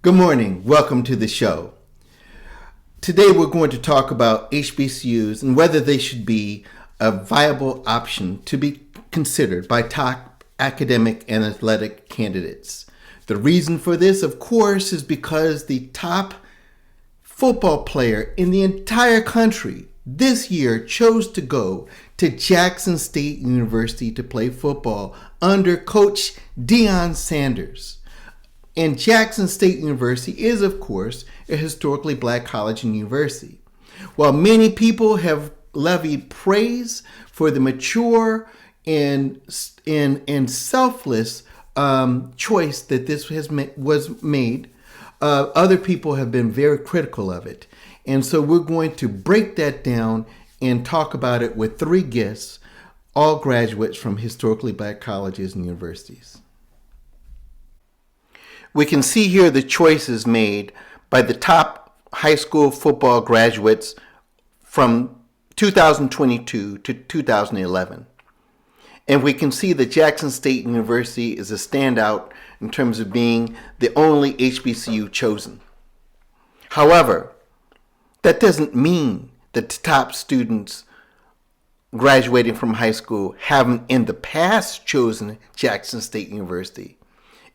Good morning. Welcome to the show. Today we're going to talk about HBCUs and whether they should be a viable option to be considered by top academic and athletic candidates. The reason for this, of course, is because the top football player in the entire country this year chose to go to Jackson State University to play football under Coach Deion Sanders. And Jackson State University is, of course, a historically black college and university. While many people have levied praise for the mature and selfless choice that this was made, other people have been very critical of it. And so we're going to break that down and talk about it with three guests, all graduates from historically black colleges and universities. We can see here the choices made by the top high school football graduates from 2022 to 2011. And we can see that Jackson State University is a standout in terms of being the only HBCU chosen. However, that doesn't mean that the top students graduating from high school haven't in the past chosen Jackson State University.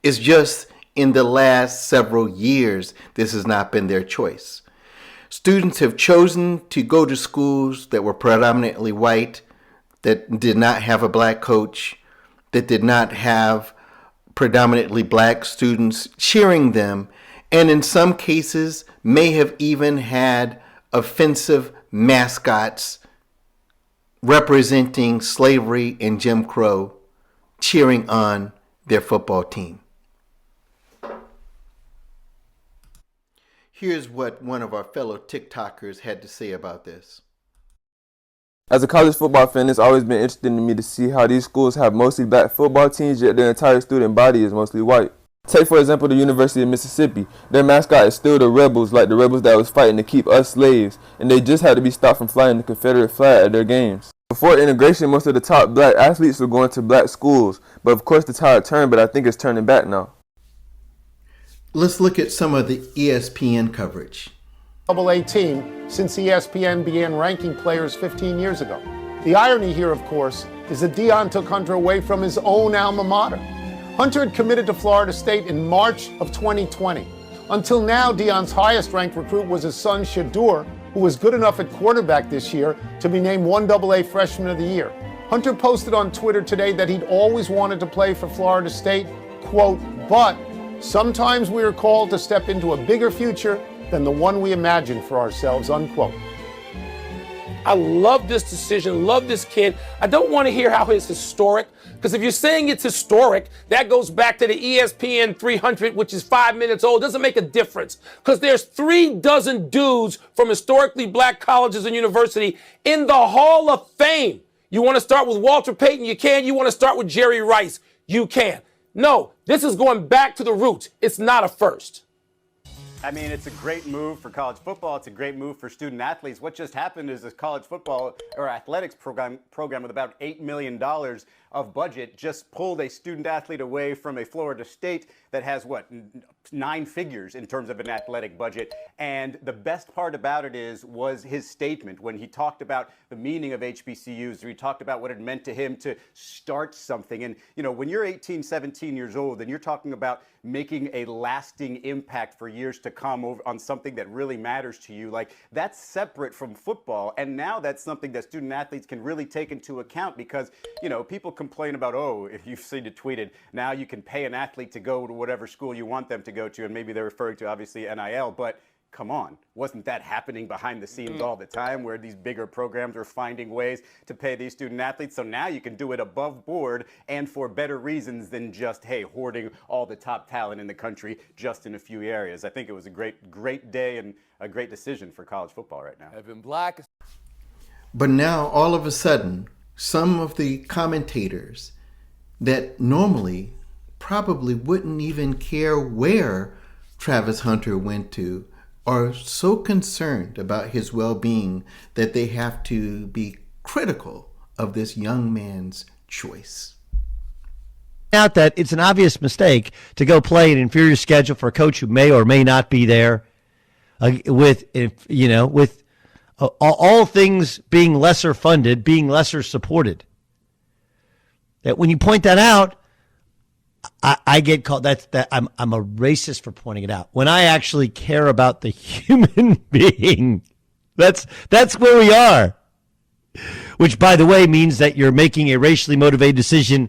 It's just in the last several years, this has not been their choice. Students have chosen to go to schools that were predominantly white, that did not have a black coach, that did not have predominantly black students cheering them, and in some cases may have even had offensive mascots representing slavery and Jim Crow cheering on their football team. Here's what one of our fellow TikTokers had to say about this. As a college football fan, it's always been interesting to me to see how these schools have mostly black football teams, yet their entire student body is mostly white. Take, for example, the University of Mississippi. Their mascot is still the rebels, like the rebels that was fighting to keep us slaves, and they just had to be stopped from flying the Confederate flag at their games. Before integration, most of the top black athletes were going to black schools, but of course the tide turned, but I think it's turning back now. Let's look at some of the ESPN coverage. AA team since ESPN began ranking players 15 years ago. The irony here, of course, is that Deion took Hunter away from his own alma mater. Hunter had committed to Florida State in March of 2020. Until now, Deion's highest-ranked recruit was his son, Shadur, who was good enough at quarterback this year to be named 1AA Freshman of the Year. Hunter posted on Twitter today that he'd always wanted to play for Florida State, quote, but sometimes we are called to step into a bigger future than the one we imagine for ourselves, unquote. I love this decision, love this kid. I don't want to hear how it's historic, because if you're saying it's historic, that goes back to the ESPN 300, which is 5 minutes old. It doesn't make a difference, because there's 36 dudes from historically black colleges and university in the Hall of Fame. You want to start with Walter Payton? You can. You want to start with Jerry Rice? You can. No, this is going back to the roots. It's not a first. I mean, it's a great move for college football. It's a great move for student athletes. What just happened is this college football or athletics program with about $8 million of budget just pulled a student athlete away from a Florida State that has, what, 9 figures in terms of an athletic budget. And the best part about it was his statement when he talked about the meaning of HBCUs, or he talked about what it meant to him to start something. And, you know, when you're 18, 17 years old and you're talking about making a lasting impact for years to come on something that really matters to you, like, that's separate from football. And now that's something that student athletes can really take into account, because, you know, people complain about, oh, if you've seen it tweeted, now you can pay an athlete to go to whatever school you want them to go to, and maybe they're referring to obviously NIL, but come on, wasn't that happening behind the scenes all the time, where these bigger programs were finding ways to pay these student athletes? So now you can do it above board and for better reasons than just, hey, hoarding all the top talent in the country just in a few areas. I think it was a great day and a great decision for college football right now. Evan Black. But now, all of a sudden, some of the commentators that normally probably wouldn't even care where Travis Hunter went to are so concerned about his well-being that they have to be critical of this young man's choice. out that it's an obvious mistake to go play an inferior schedule for a coach who may or may not be there, with all things being lesser funded, being lesser supported. That when you point that out, I get called I'm a racist for pointing it out. When I actually care about the human being, that's where we are. Which, by the way, means that you're making a racially motivated decision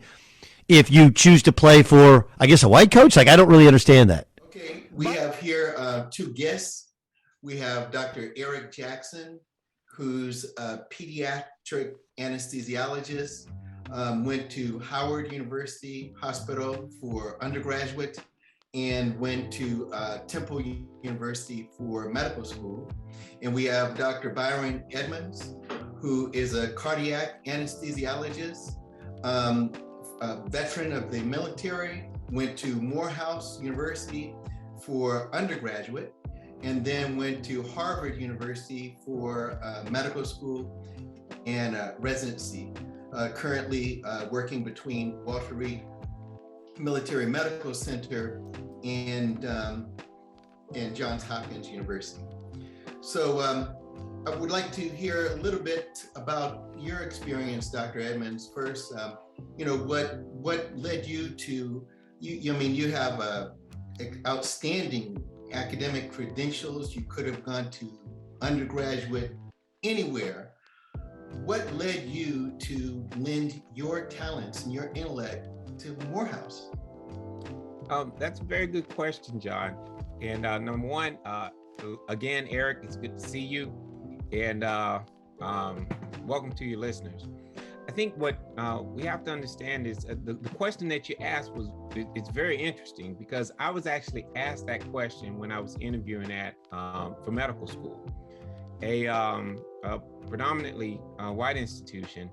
if you choose to play for, I guess, a white coach. Like, I don't really understand that. Okay, we have here two guests. We have Dr. Eric Jackson, who's a pediatric anesthesiologist. Went to Howard University Hospital for undergraduate and went to Temple University for medical school. And we have Dr. Byron Edmonds, who is a cardiac anesthesiologist, a veteran of the military, went to Morehouse University for undergraduate, and then went to Harvard University for medical school and residency. Currently working between Walter Reed Military Medical Center and Johns Hopkins University. So I would like to hear a little bit about your experience, Dr. Edmonds. First, what led you to, you have outstanding academic credentials. You could have gone to undergraduate anywhere. What led you to lend your talents and your intellect to Morehouse? That's a very good question, John. And number one, again, Eric, it's good to see you. And welcome to your listeners. I think what we have to understand is the question that you asked it's very interesting, because I was actually asked that question when I was interviewing for medical school. A predominantly white institution.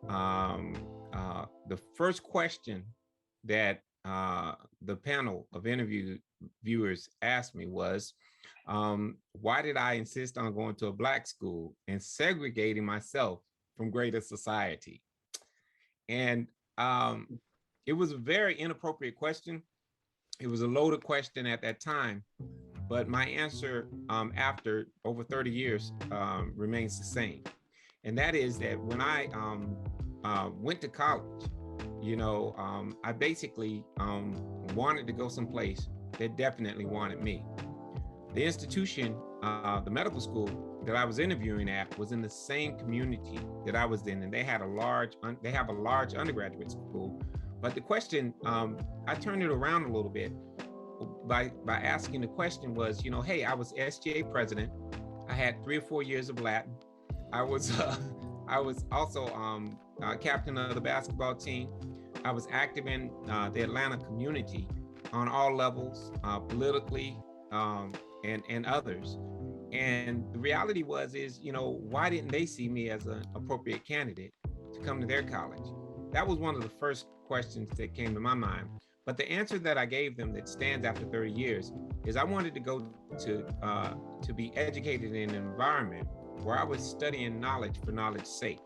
The first question that the panel of interviewers asked me was, why did I insist on going to a black school and segregating myself from greater society? And it was a very inappropriate question. It was a loaded question at that time. But my answer after over 30 years remains the same. And that is that when I went to college, I basically wanted to go someplace that definitely wanted me. The institution, the medical school that I was interviewing at, was in the same community that I was in, and they have a large undergraduate school. But the question, I turned it around a little bit. By asking the question was, hey, I was SGA president. I had 3 or 4 years of Latin. I was also captain of the basketball team. I was active in the Atlanta community on all levels, politically and others. And the reality is, why didn't they see me as an appropriate candidate to come to their college? That was one of the first questions that came to my mind. But the answer that I gave them that stands after 30 years is I wanted to go to be educated in an environment where I was studying knowledge for knowledge's sake.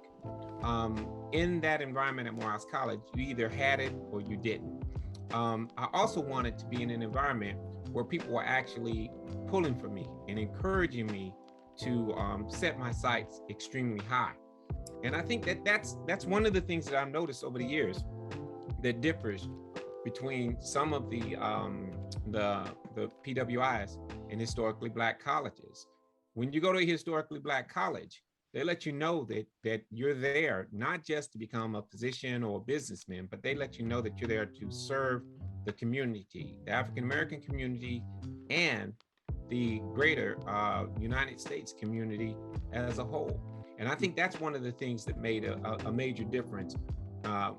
In that environment at Morehouse College, you either had it or you didn't. I also wanted to be in an environment where people were actually pulling for me and encouraging me to set my sights extremely high. And I think that's one of the things that I've noticed over the years that differs between some of the PWIs and historically black colleges. When you go to a historically black college, they let you know that you're there not just to become a physician or a businessman, but they let you know that you're there to serve the community, the African American community, and the greater United States community as a whole. And I think that's one of the things that made a major difference.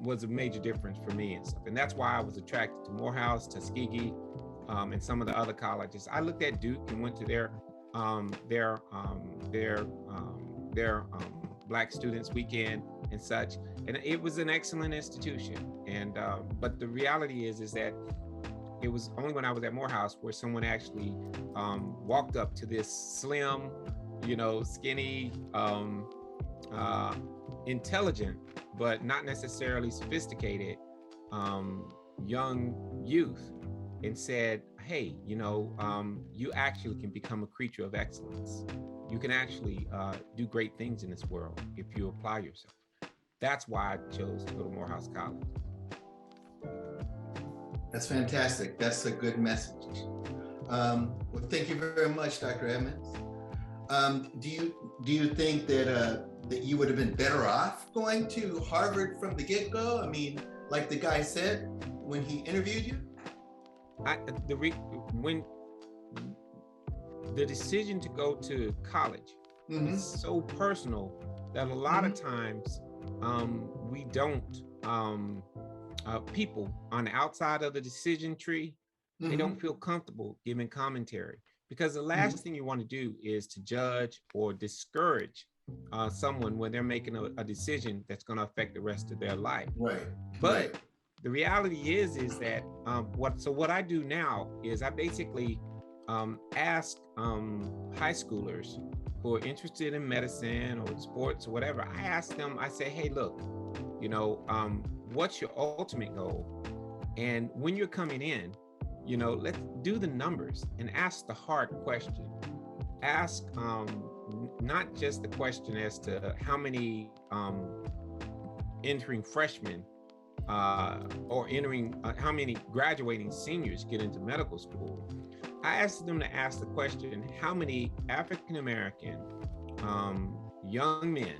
Was a major difference for me and stuff. And that's why I was attracted to Morehouse, Tuskegee, and some of the other colleges. I looked at Duke and went to their Black Students Weekend and such. And it was an excellent institution. And but the reality is that it was only when I was at Morehouse where someone actually walked up to this slim, skinny, intelligent, but not necessarily sophisticated young youth and said, hey, you actually can become a creature of excellence. You can actually do great things in this world if you apply yourself. That's why I chose to go to Morehouse College. That's fantastic. That's a good message. Well, thank you very much, Dr. Edmonds. Do you think that you would have been better off going to Harvard from the get-go? I mean, like the guy said when he interviewed you? When the decision to go to college is so personal that a lot of times we don't, people on the outside of the decision tree, they don't feel comfortable giving commentary, because the last thing you want to do is to judge or discourage someone when they're making a decision that's going to affect the rest of their life. Right. But the reality is that what I do now is I basically ask high schoolers who are interested in medicine or sports or whatever. I ask them, I say, hey, look, what's your ultimate goal? And when you're coming in, let's do the numbers and ask the hard question. Ask not just the question as to how many entering freshmen or how many graduating seniors get into medical school. I asked them to ask the question, how many African-American young men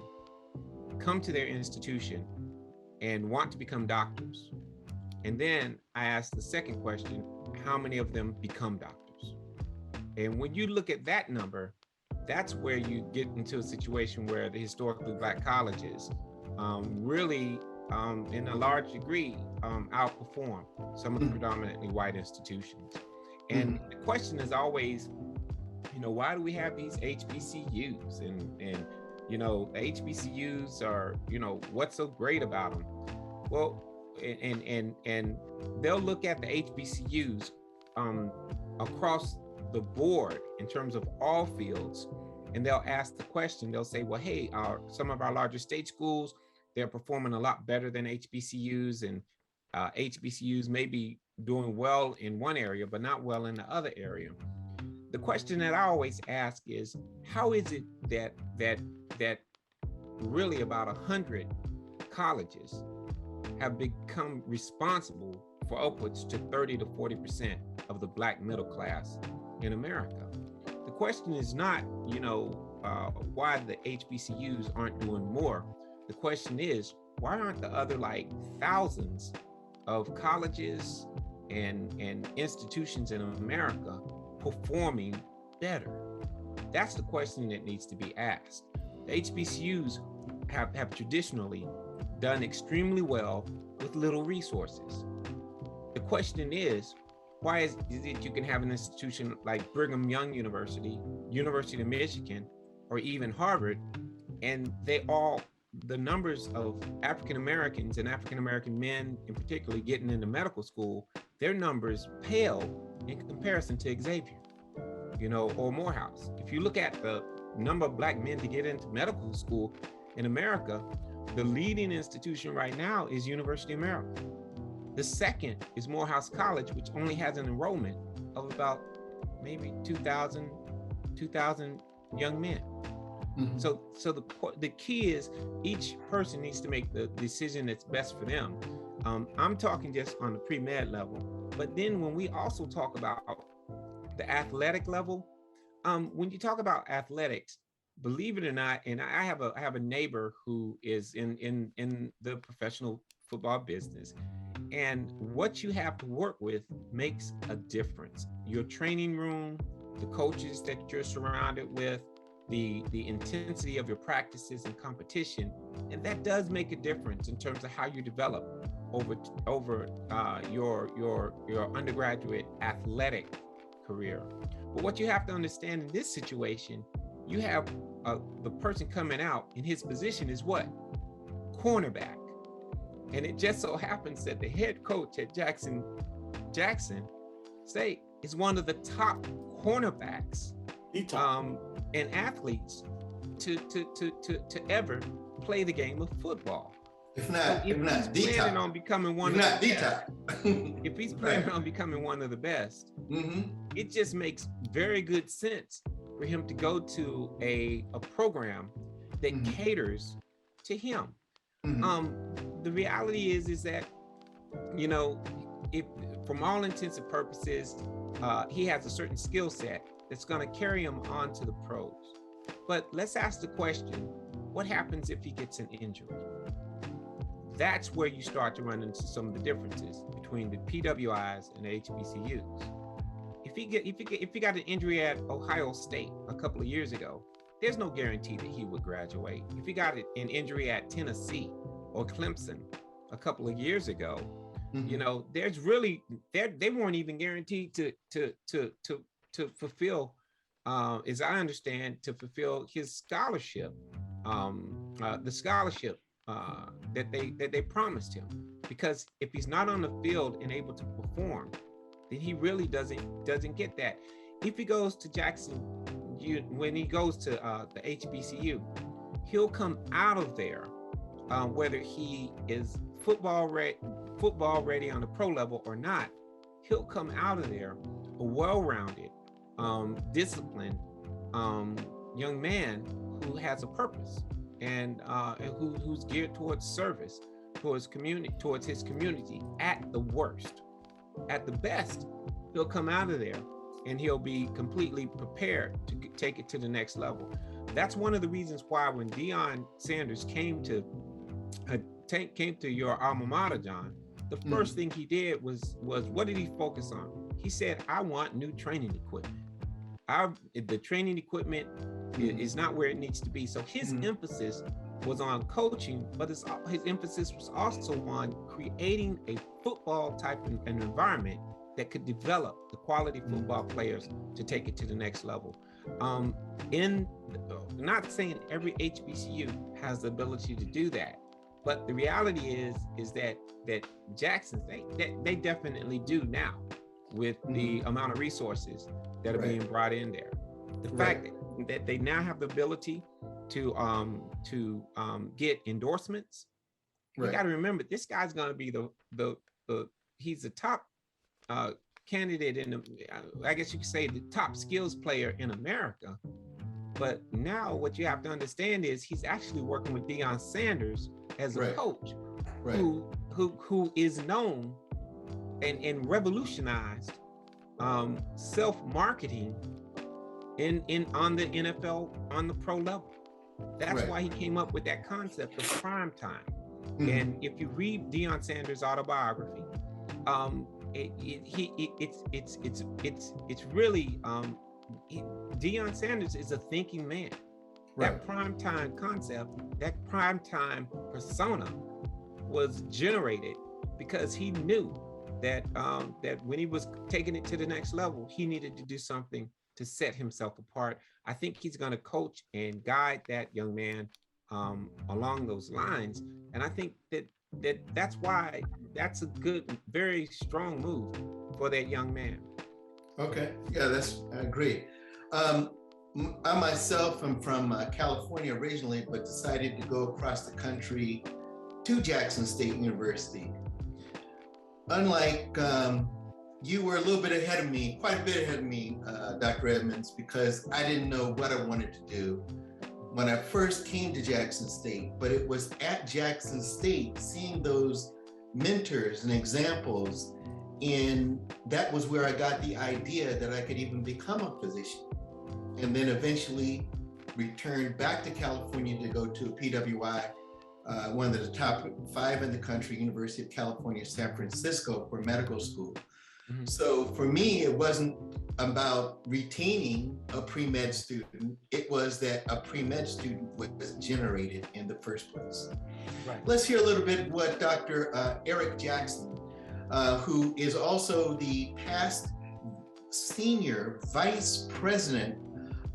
come to their institution and want to become doctors? And then I asked the second question, how many of them become doctors? And when you look at that number, that's where you get into a situation where the historically Black colleges really, in a large degree, outperform some of the predominantly white institutions. And the question is always, why do we have these HBCUs? And the HBCUs are, what's so great about them? Well, and they'll look at the HBCUs across the board in terms of all fields, and they'll ask the question, they'll say, well, hey, some of our larger state schools, they're performing a lot better than HBCUs, and HBCUs may be doing well in one area, but not well in the other area. The question that I always ask is, how is it that really about 100 colleges have become responsible for upwards to 30 to 40% of the Black middle class in America? The question is not, why the HBCUs aren't doing more. The question is, why aren't the other thousands of colleges and institutions in America performing better? That's the question that needs to be asked. The HBCUs have traditionally done extremely well with little resources. The question is, why is it you can have an institution like Brigham Young University, University of Michigan, or even Harvard, and the numbers of African Americans and African American men in particular getting into medical school, their numbers pale in comparison to Xavier, or Morehouse. If you look at the number of Black men to get into medical school in America, the leading institution right now is University of Maryland. The second is Morehouse College, which only has an enrollment of about maybe 2,000 young men. So the key is each person needs to make the decision that's best for them. I'm talking just on the pre-med level, but then when we also talk about the athletic level, when you talk about athletics, believe it or not, and I have a neighbor who is in the professional football business, and what you have to work with makes a difference. Your training room, the coaches that you're surrounded with, the intensity of your practices and competition, and that does make a difference in terms of how you develop over your undergraduate athletic career. But what you have to understand in this situation, you have the person coming out, and his position is what? Cornerback. And it just so happens that the head coach at Jackson State is one of the top cornerbacks and athletes to ever play the game of football. If not he's planning on becoming one of the best, if he's planning on becoming one of the best, it just makes very good sense for him to go to a program that caters to him. The reality is that, you know, if from all intents and purposes, he has a certain skill set that's going to carry him on to the pros. But let's ask the question, what happens if he gets an injury? That's where you start to run into some of the differences between the PWIs and the HBCUs. If he got an injury at Ohio State a couple of years ago, there's no guarantee that he would graduate. If he got an injury at Tennessee or Clemson a couple of years ago, you know, there's really they weren't even guaranteed to fulfill, as I understand, to fulfill his scholarship, the scholarship that they promised him. Because if he's not on the field and able to perform, then he really doesn't get that. If he goes to Jackson, when he goes to the HBCU, he'll come out of there, whether he is football ready on the pro level or not, he'll come out of there a well-rounded, disciplined young man who has a purpose and who's geared towards service, towards his community at the worst. At the best, he'll come out of there and he'll be completely prepared to take it to the next level. That's one of the reasons why when Deion Sanders came to your alma mater, John, the first thing he did was what did he focus on? He said, I want new training equipment. The training equipment is not where it needs to be. So his emphasis was on coaching, but his emphasis was also on creating a football type of an environment that could develop the quality football players to take it to the next level. Not saying every HBCU has the ability to do that, but the reality is that Jackson's they definitely do now with the amount of resources that are being brought in there. The fact that they now have the ability to get endorsements. You got to remember, this guy's going to be he's the top candidate in I guess you could say the top skills player in America. But now what you have to understand is he's actually working with Deion Sanders as a coach who is known and revolutionized self-marketing on the NFL, on the pro level. That's why he came up with that concept of prime time. And if you read Deion Sanders' autobiography, it's really Deion Sanders is a thinking man. That prime time concept, that prime time persona was generated because he knew that that when he was taking it to the next level, he needed to do something to set himself apart. I think he's going to coach and guide that young man along those lines. And I think that's why that's a good, very strong move for that young man. Okay, yeah, I agree. I myself am from California originally, but decided to go across the country to Jackson State University. Unlike you were a little bit ahead of me, quite a bit ahead of me, Dr. Edmonds, because I didn't know what I wanted to do when I first came to Jackson State. But it was at Jackson State, seeing those mentors and examples, and that was where I got the idea that I could even become a physician. And then eventually returned back to California to go to a PWI, one of the top 5 in the country, University of California, San Francisco, for medical school. So for me, it wasn't about retaining a pre-med student. It was that a pre-med student was generated in the first place. Let's hear a little bit what Dr. Eric Jackson, who is also the past senior vice president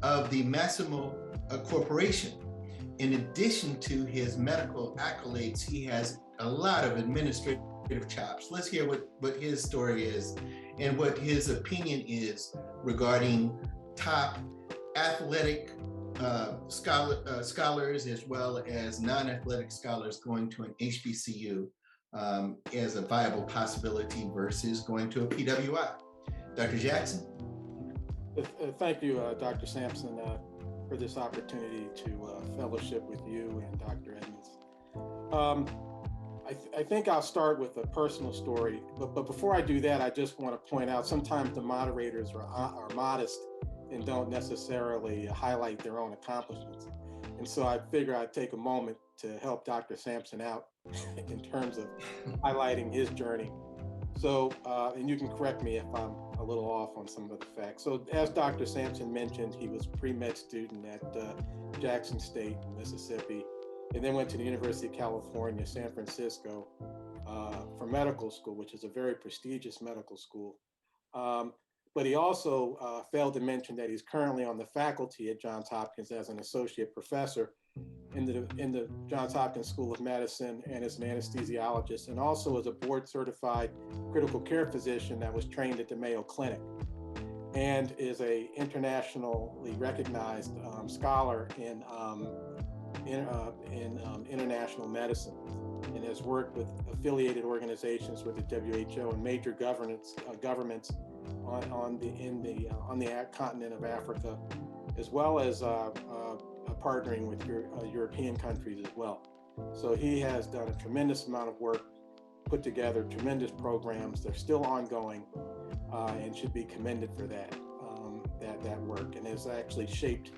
of the Massimo Corporation. In addition to his medical accolades, he has a lot of administrative chops. Let's hear what his story is and what his opinion is regarding top athletic scholars as well as non-athletic scholars going to an HBCU as a viable possibility versus going to a PWI. Dr. Jackson? Thank you, Dr. Sampson, for this opportunity to fellowship with you and Dr. Edmonds. I think I'll start with a personal story, but before I do that, I just want to point out sometimes the moderators are modest and don't necessarily highlight their own accomplishments. And so I figure I'd take a moment to help Dr. Sampson out in terms of highlighting his journey. So, and you can correct me if I'm a little off on some of the facts. So as Dr. Sampson mentioned, he was a pre-med student at Jackson State, Mississippi, and then went to the University of California, San Francisco for medical school, which is a very prestigious medical school. But he also failed to mention that he's currently on the faculty at Johns Hopkins as an associate professor in the Johns Hopkins School of Medicine and as an anesthesiologist, and also as a board certified critical care physician that was trained at the Mayo Clinic, and is a internationally recognized scholar in international medicine, and has worked with affiliated organizations with the WHO and major governments on the continent of Africa, as well as partnering with European countries as well. So he has done a tremendous amount of work, put together tremendous programs. They're still ongoing, and should be commended for that work, and has actually shaped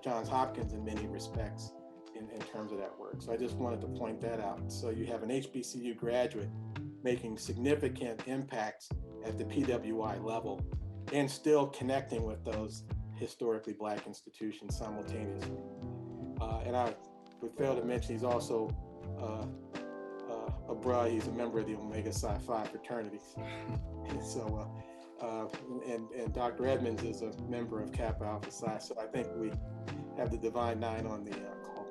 Johns Hopkins in many respects in terms of that work. So I just wanted to point that out. So you have an HBCU graduate making significant impacts at the PWI level and still connecting with those historically Black institutions simultaneously. And I would fail to mention he's also he's a member of the Omega Psi Phi fraternities. And so, and Dr. Edmonds is a member of Kappa Alpha Psi. So I think we have the Divine Nine on the call.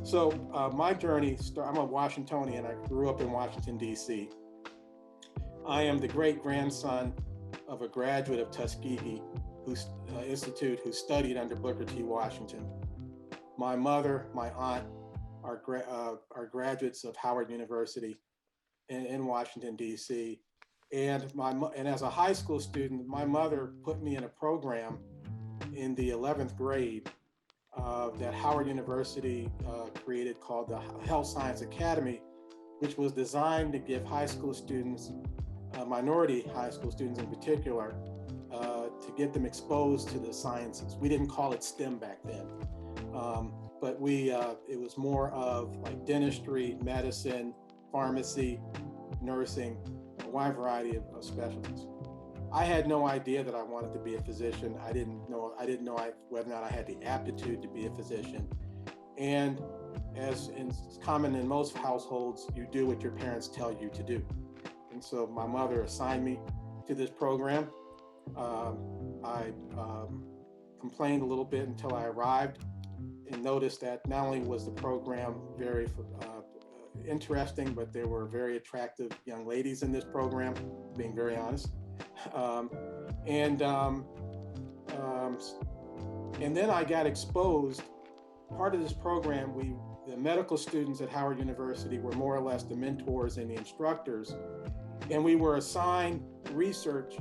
So my journey, I'm a Washingtonian. I grew up in Washington, D.C. I am the great grandson of a graduate of Tuskegee Institute who studied under Booker T. Washington. My mother, my aunt are graduates of Howard University in Washington, D.C. And as a high school student, my mother put me in a program in the 11th grade that Howard University created called the Health Science Academy, which was designed to give high school students, minority high school students in particular, to get them exposed to the sciences. We didn't call it STEM back then, but it was more of like dentistry, medicine, pharmacy, nursing, a wide variety of specialties. I had no idea that I wanted to be a physician. I didn't know whether or not I had the aptitude to be a physician. And as is common in most households, you do what your parents tell you to do. And so my mother assigned me to this program. I complained a little bit until I arrived and noticed that not only was the program very interesting, but there were very attractive young ladies in this program, being very honest. And then I got exposed. Part of this program, the medical students at Howard University were more or less the mentors and the instructors, and we were assigned research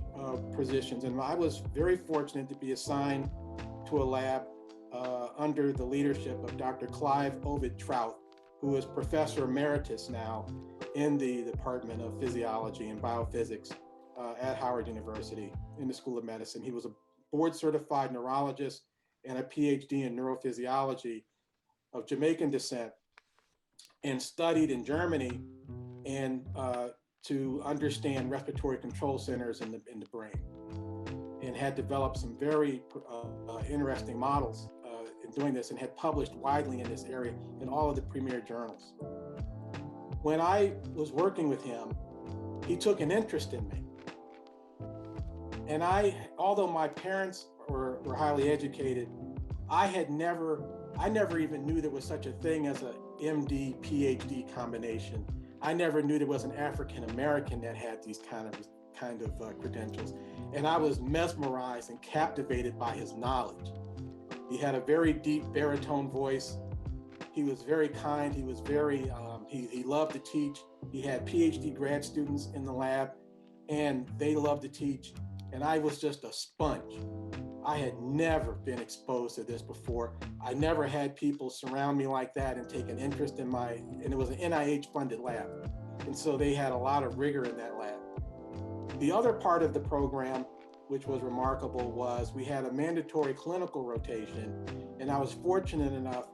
positions. And I was very fortunate to be assigned to a lab under the leadership of Dr. Clive Ovid Trout, who is Professor Emeritus now in the Department of Physiology and Biophysics at Howard University in the School of Medicine. He was a board certified neurologist and a PhD in neurophysiology of Jamaican descent, and studied in Germany and to understand respiratory control centers in the brain, and had developed some very interesting models in doing this, and had published widely in this area in all of the premier journals. When I was working with him, he took an interest in me. And although my parents were highly educated, I never even knew there was such a thing as a MD, PhD combination. I never knew there was an African American that had these kind of credentials. And I was mesmerized and captivated by his knowledge. He had a very deep baritone voice. He was very kind. He was very, he loved to teach. He had PhD grad students in the lab, and they loved to teach. And I was just a sponge. I had never been exposed to this before. I never had people surround me like that and take an interest in and it was an NIH funded lab. And so they had a lot of rigor in that lab. The other part of the program, which was remarkable, was we had a mandatory clinical rotation. And I was fortunate enough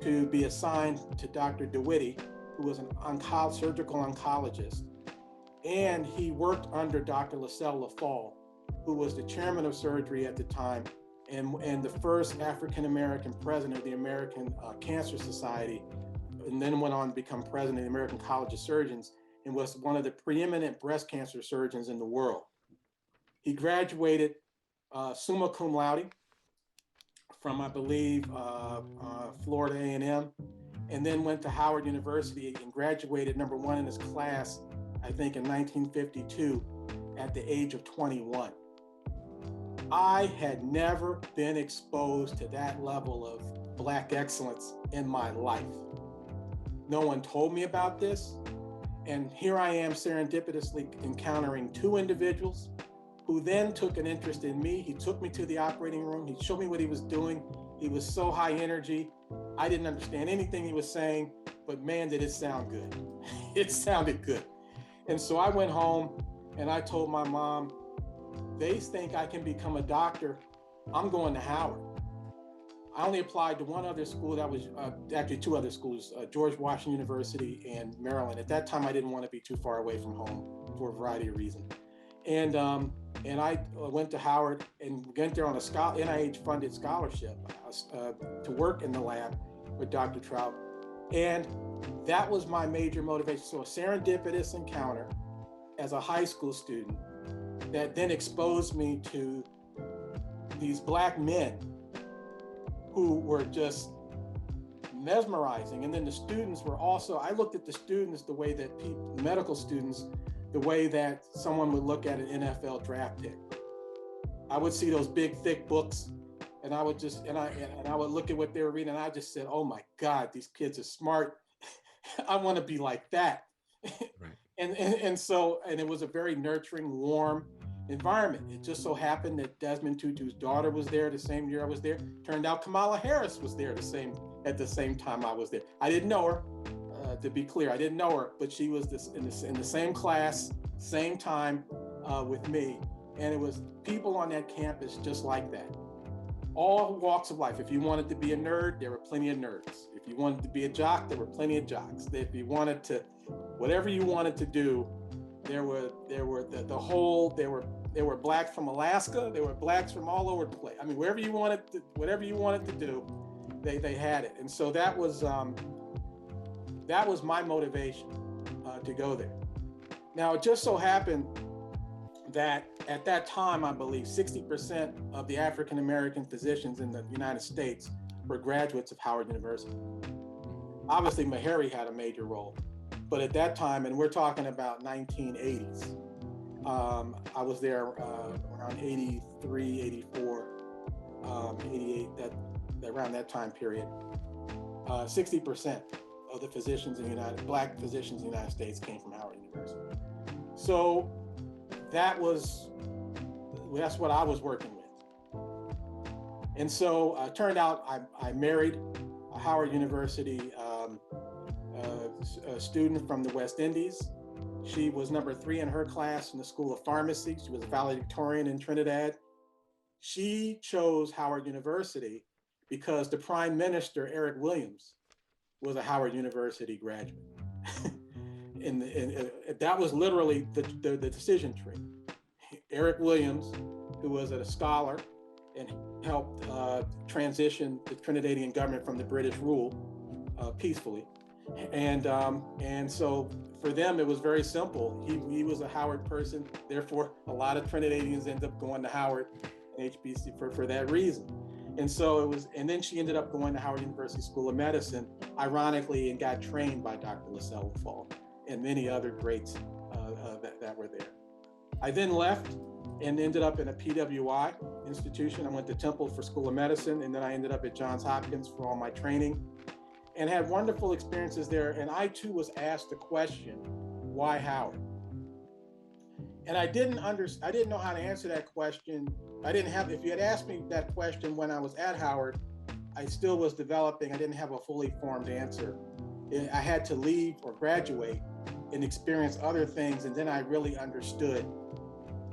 to be assigned to Dr. DeWitty, who was an surgical oncologist. And he worked under Dr. Lascelles Lafall, who was the chairman of surgery at the time and the first African-American president of the American Cancer Society, and then went on to become president of the American College of Surgeons and was one of the preeminent breast cancer surgeons in the world. He graduated summa cum laude from, I believe, Florida A&M, and then went to Howard University and graduated number one in his class, I think in 1952, at the age of 21. I had never been exposed to that level of Black excellence in my life. No one told me about this. And here I am serendipitously encountering two individuals who then took an interest in me. He took me to the operating room. He showed me what he was doing. He was so high energy. I didn't understand anything he was saying, but man, did it sound good. It sounded good. And so I went home and I told my mom, they think I can become a doctor. I'm going to Howard. I only applied to one other school, that was actually two other schools, George Washington University and Maryland. At that time, I didn't want to be too far away from home for a variety of reasons. And I went to Howard and went there on a NIH-funded scholarship to work in the lab with Dr. Trout. And that was my major motivation. So a serendipitous encounter as a high school student that then exposed me to these Black men who were just mesmerizing. And then the students were also, I looked at the students the way that medical students, the way that someone would look at an NFL draft pick. I would see those big, thick books, and I would just, and I would look at what they were reading, and I just said, oh my God, these kids are smart. I want to be like that. Right. And so it was a very nurturing, warm environment. It just so happened that Desmond Tutu's daughter was there the same year I was there. Turned out Kamala Harris was there at the same time I was there. I didn't know her, to be clear, I didn't know her, but she was in the same class, same time with me. And it was people on that campus just like that. All walks of life. If you wanted to be a nerd, there were plenty of nerds. If you wanted to be a jock, there were plenty of jocks. If you wanted to, whatever you wanted to do, there were Blacks from Alaska. There were Blacks from all over the place. I mean, whatever you wanted to do, they had it. And so that was my motivation to go there. Now, it just so happened that at that time, I believe 60% of the African-American physicians in the United States were graduates of Howard University. Obviously, Meharry had a major role, but at that time, and we're talking about 1980s, I was there around 83, 84, 88, around that time period. 60% of the physicians Black physicians in the United States came from Howard University. So that's what I was working with. And so turned out I married a Howard University a student from the West Indies. She was number 3 in her class in the School of Pharmacy. She was a valedictorian in Trinidad. She chose Howard University because the Prime Minister, Eric Williams, was a Howard University graduate. and that was literally the decision tree. Eric Williams, who was a scholar and helped transition the Trinidadian government from the British rule peacefully. And so for them, it was very simple. He was a Howard person. Therefore, a lot of Trinidadians end up going to Howard and HBC for that reason. And so it was, and then she ended up going to Howard University School of Medicine, ironically, and got trained by Dr. Lascelles Lafall and many other greats that were there. I then left and ended up in a PWI institution. I went to Temple for School of Medicine, and then I ended up at Johns Hopkins for all my training, and had wonderful experiences there. And I too was asked the question, why Howard? And I didn't know how to answer that question. If you had asked me that question when I was at Howard, I still was developing. I didn't have a fully formed answer. I had to leave or graduate and experience other things. And then I really understood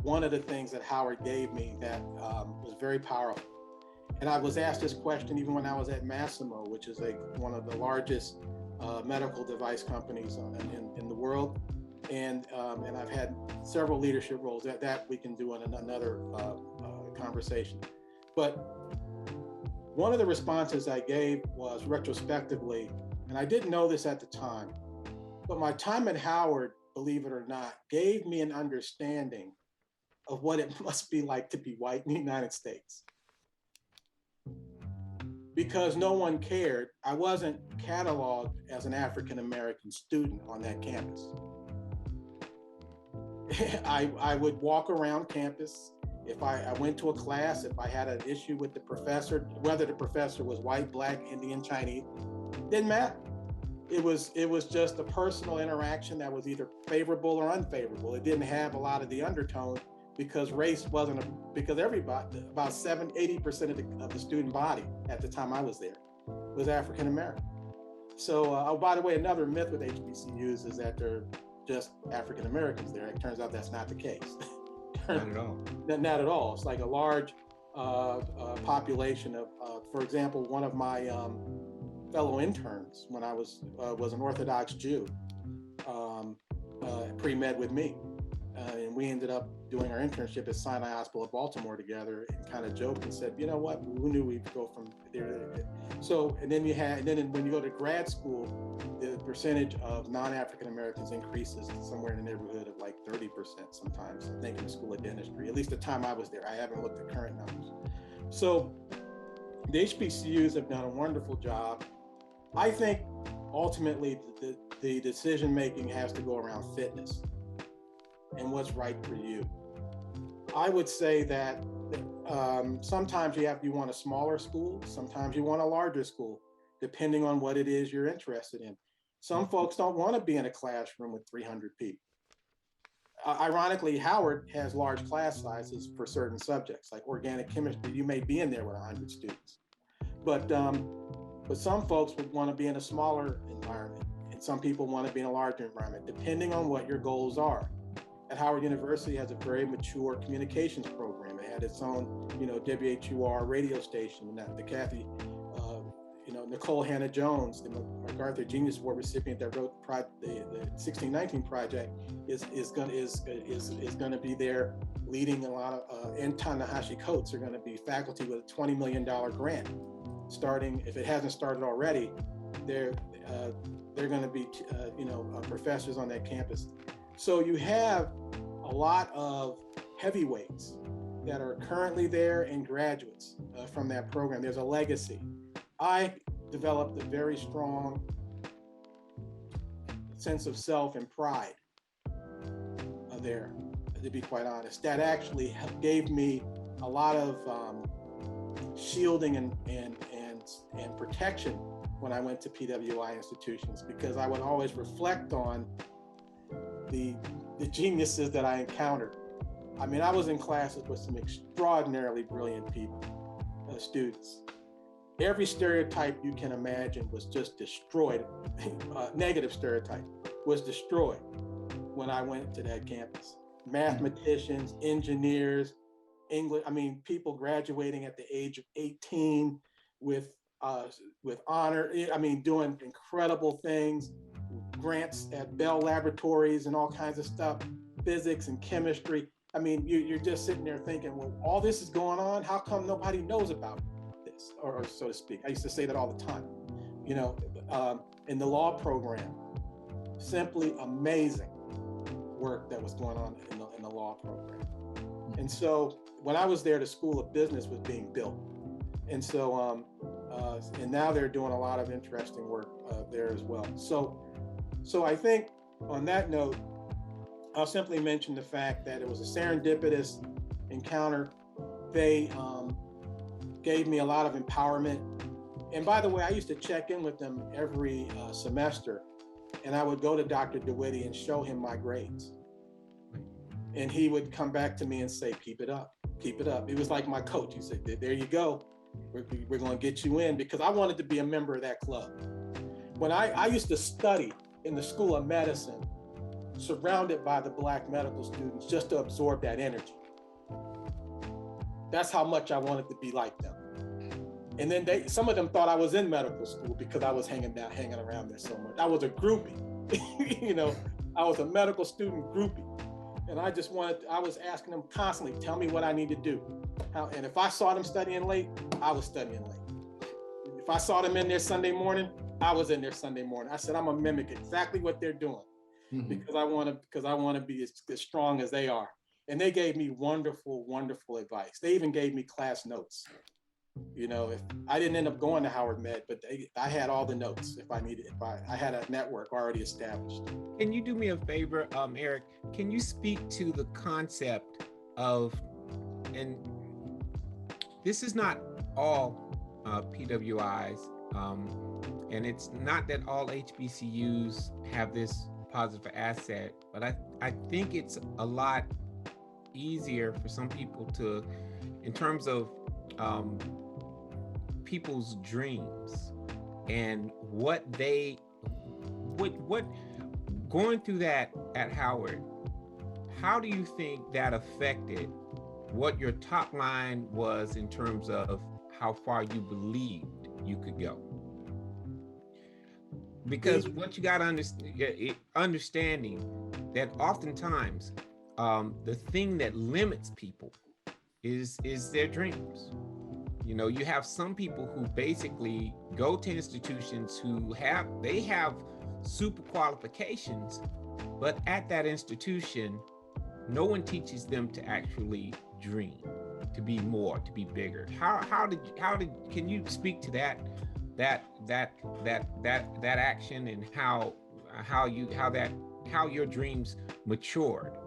one of the things that Howard gave me that was very powerful. And I was asked this question even when I was at Masimo, which is one of the largest medical device companies in the world. And I've had several leadership roles that we can do in another conversation. But one of the responses I gave was retrospectively, and I didn't know this at the time, but my time at Howard, believe it or not, gave me an understanding of what it must be like to be white in the United States. Because no one cared, I wasn't cataloged as an African-American student on that campus. I would walk around campus. If I went to a class, if I had an issue with the professor, whether the professor was white, black, Indian, Chinese, didn't matter. It was just a personal interaction that was either favorable or unfavorable. It didn't have a lot of the undertone because race wasn't, because everybody, about 80% of the student body at the time I was there was African American. So, by the way, another myth with HBCUs is that they're just African Americans there. It turns out that's not the case. Not at all. Not at all. It's like a large population of, for example, one of my fellow interns when I was an Orthodox Jew, pre-med with me. And we ended up doing our internship at Sinai Hospital of Baltimore together and kind of joked and said, you know what, who knew we'd go from there to there. So, and then when you go to grad school, the percentage of non-African Americans increases to somewhere in the neighborhood of like 30% sometimes, I think, in the School of Dentistry, at least the time I was there. I haven't looked at current numbers. So the HBCUs have done a wonderful job. I think ultimately the decision-making has to go around fitness and what's right for you. I would say that sometimes you want a smaller school, sometimes you want a larger school, depending on what it is you're interested in. Some folks don't want to be in a classroom with 300 people. Ironically, Howard has large class sizes for certain subjects, like organic chemistry. You may be in there with 100 students, but some folks would want to be in a smaller environment, and some people want to be in a larger environment, depending on what your goals are. At Howard University has a very mature communications program. It had its own, WHUR radio station. The Kathy, Nicole Hannah-Jones, the MacArthur Genius Award recipient that wrote the 1619 project, is going to be there leading a lot of. And Ta-Nehisi Coates are going to be faculty with a $20 million grant, starting, if it hasn't started already. They're going to be professors on that campus. So you have a lot of heavyweights that are currently there and graduates from that program. There's a legacy. I developed a very strong sense of self and pride there, to be quite honest. That actually gave me a lot of shielding and protection when I went to PWI institutions, because I would always reflect on the geniuses that I encountered. I mean, I was in classes with some extraordinarily brilliant people, students. Every stereotype you can imagine was just destroyed. Negative stereotype was destroyed when I went to that campus. Mathematicians, engineers, English, people graduating at the age of 18 with honor, doing incredible things, grants at Bell Laboratories and all kinds of stuff, physics and chemistry. You're just sitting there thinking, well, all this is going on. How come nobody knows about this, or so to speak? I used to say that all the time. In the law program, simply amazing work that was going on in the law program. And so when I was there, the School of Business was being built. And so, and now they're doing a lot of interesting work there as well. So I think on that note, I'll simply mention the fact that it was a serendipitous encounter. They gave me a lot of empowerment. And by the way, I used to check in with them every semester, and I would go to Dr. DeWitty and show him my grades. And he would come back to me and say, keep it up, keep it up. It was like my coach. He said, there you go. We're going to get you in, because I wanted to be a member of that club. When I used to study in the School of Medicine, surrounded by the Black medical students, just to absorb that energy. That's how much I wanted to be like them. And then some of them thought I was in medical school because I was hanging around there so much. I was a groupie, I was a medical student groupie. And I was asking them constantly, tell me what I need to do. And if I saw them studying late, I was studying late. If I saw them in there Sunday morning, I was in there Sunday morning. I said, I'm gonna mimic exactly what they're doing, because I want to be as strong as they are. And they gave me wonderful, wonderful advice. They even gave me class notes. If I didn't end up going to Howard Med, but I had all the notes if I had a network already established. Can you do me a favor, Eric? Can you speak to the concept of, and this is not all PWIs, and it's not that all HBCUs have this positive asset, but I think it's a lot easier for some people to, in terms of people's dreams and what going through that at Howard, how do you think that affected what your top line was in terms of how far you believed you could go? Because what you got to understanding that oftentimes the thing that limits people is their dreams. You have some people who basically go to institutions who have super qualifications, but at that institution, no one teaches them to actually dream, to be more, to be bigger. Can you speak to that action and how your dreams matured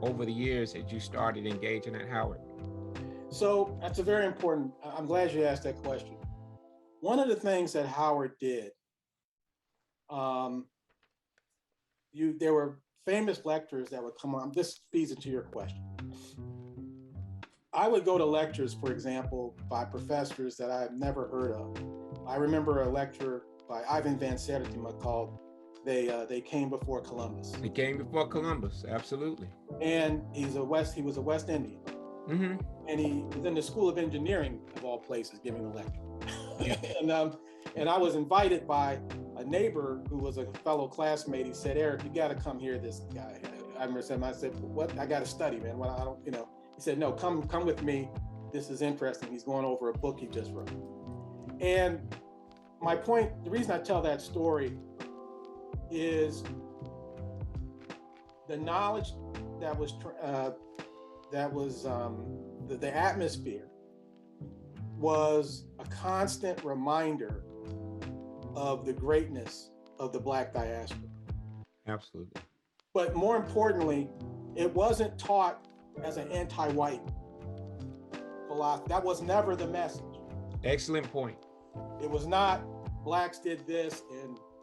over the years that you started engaging at Howard? So that's a very important, I'm glad you asked that question. One of the things that Howard did, there were famous lecturers that would come on. This feeds into your question. I would go to lectures, for example, by professors that I've never heard of. I remember a lecture by Ivan Van Sertima called They Came Before Columbus. They came before Columbus, absolutely. And he was a West Indian. Mm-hmm. And he was in the School of Engineering, of all places, giving a lecture. Yeah. And I was invited by a neighbor who was a fellow classmate. He said, Eric, you got to come hear this guy. I said, what? I got to study, man. Well, I don't, He said, no, come with me. This is interesting. He's going over a book he just wrote. And my point, the reason I tell that story is the knowledge that was the atmosphere was a constant reminder of the greatness of the Black diaspora. Absolutely. But more importantly, it wasn't taught as an anti-white philosophy. That was never the message. Excellent point. It was not Blacks did this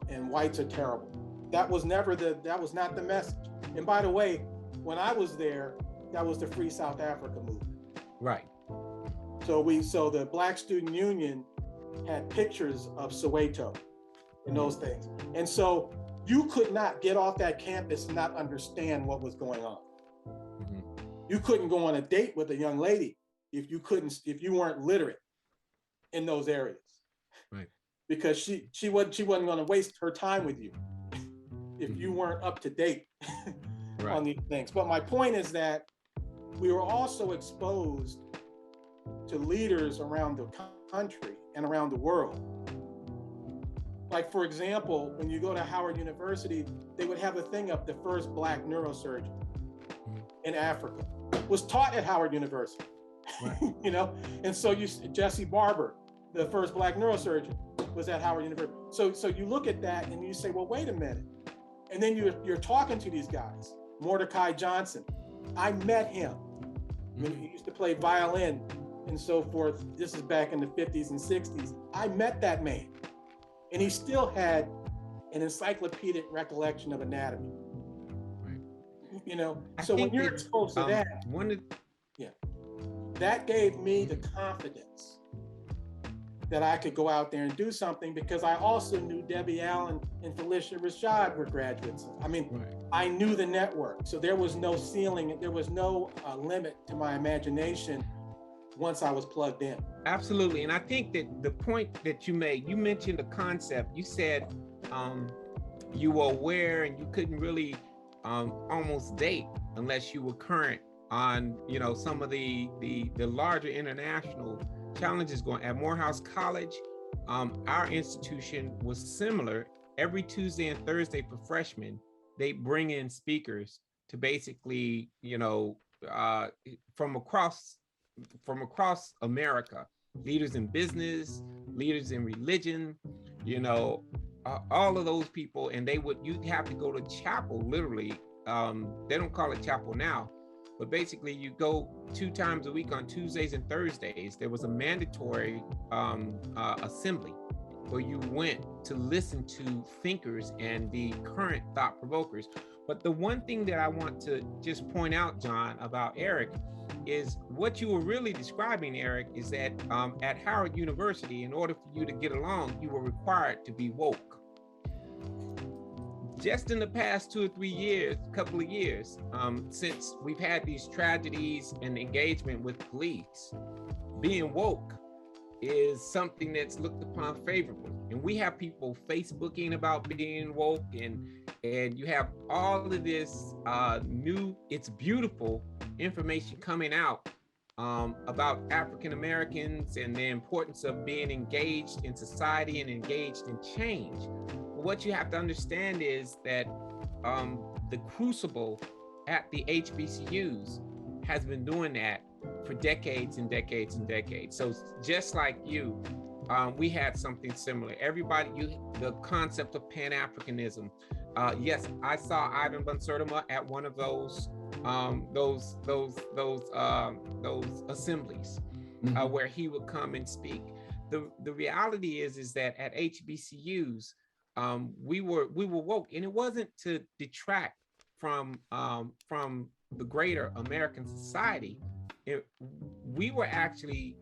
and whites are terrible. That was not the message. And by the way, when I was there, that was the Free South Africa movement. Right. So the Black Student Union had pictures of Soweto and those things. And so you could not get off that campus and not understand what was going on. Mm-hmm. You couldn't go on a date with a young lady if you weren't literate in those areas. Right. Because she wasn't going to waste her time with you if you weren't up to date right. on these things. But my point is that we were also exposed to leaders around the country and around the world. Like, for example, when you go to Howard University, they would have a thing up, the first Black neurosurgeon in Africa was taught at Howard University, right. And so Jesse Barber, the first Black neurosurgeon, was at Howard University. So you look at that and you say, well, wait a minute. And then you're talking to these guys. Mordecai Johnson, I met him I mean, he used to play violin and so forth. This is back in the 50s and 60s. I met that man, and he still had an encyclopedic recollection of anatomy. Right. You know, I so when think you're that, exposed to that, that gave me the confidence that I could go out there and do something, because I also knew Debbie Allen and Felicia Rashad were graduates. I mean, I knew the network. So there was no ceiling, there was no limit to my imagination once I was plugged in. Absolutely. And I think that the point that you made, you mentioned the concept. You said you were aware and you couldn't really almost date unless you were current on, you know, some of the larger international challenges going at Morehouse College. Our institution was similar. Every Tuesday and Thursday for freshmen, they bring in speakers to basically, you know, from across America, leaders in business, leaders in religion, you know, all of those people. And you'd have to go to chapel, literally. They don't call it chapel now, but basically you go 2 times a week on Tuesdays and Thursdays. There was a mandatory assembly where you went to listen to thinkers and the current thought provokers. But the one thing that I want to just point out, John, about Eric, is what you were really describing, Eric, is that at Howard University, in order for you to get along, you were required to be woke. Just in the past 2 or 3 years, couple of years, since we've had these tragedies and engagement with police, being woke is something that's looked upon favorably. And we have people Facebooking about being woke, and you have all of this new, it's beautiful information coming out about African Americans and the importance of being engaged in society and engaged in change. But what you have to understand is that the crucible at the HBCUs has been doing that for decades and decades and decades. So just like you, we had something similar. The concept of Pan-Africanism. Yes, I saw Ivan Van Sertima at one of those assemblies where he would come and speak. The reality is that at HBCUs, we were woke, and it wasn't to detract from the greater American society. We were actually